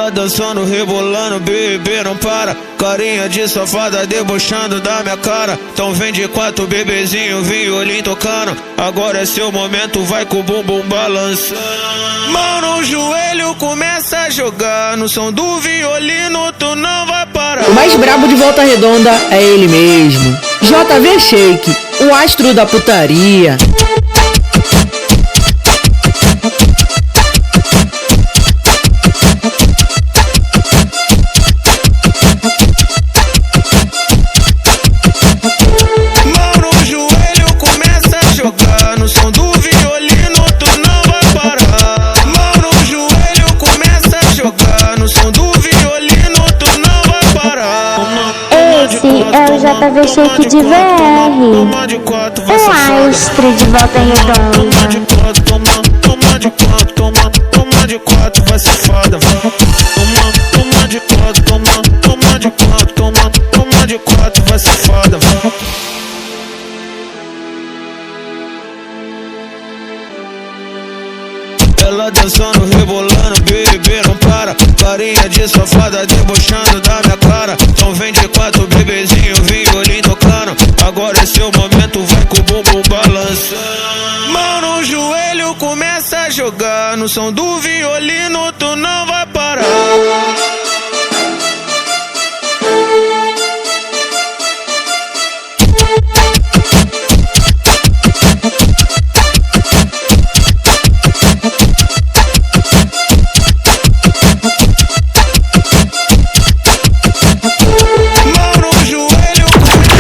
Ela dançando, rebolando, bebê não para. Carinha de safada debochando da minha cara. Então vem de quatro, bebezinho, violim tocando. Agora é seu momento, vai com o bumbum balançando. Mão no joelho, começa a jogar. No som do violino, tu não vai parar. O mais brabo de Volta Redonda é ele mesmo, JV Shake, o astro da putaria. É o JV Shake de VR, um astro de Volta Redonda. Toma de quatro, toma de quatro, vai ser foda. Toma de quatro, toma de quatro, vai ser foda. Ela dançando, rebolando, bebê não para. Carinha de safada debochando da minha cara. Então vem de quatro, bebezinho, violim tocando. Agora é seu momento, vai com o bumbum balançando. Mão no joelho, começa a jogar. No som do violino, tu não vai parar.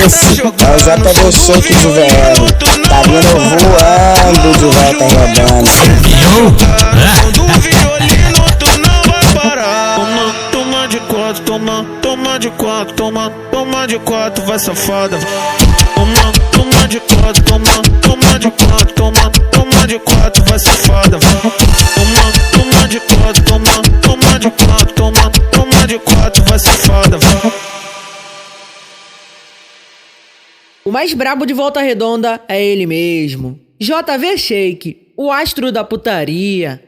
Esse é o JV Shake de VR, tá vindo voando de Volta Redonda. Toma de quatro, toma de quatro, vai safada. Toma de quatro, toma de quatro, vai safada. Toma de quatro, toma de quatro, vai safada. O mais brabo de Volta Redonda é ele mesmo, JV Shake, o astro da putaria.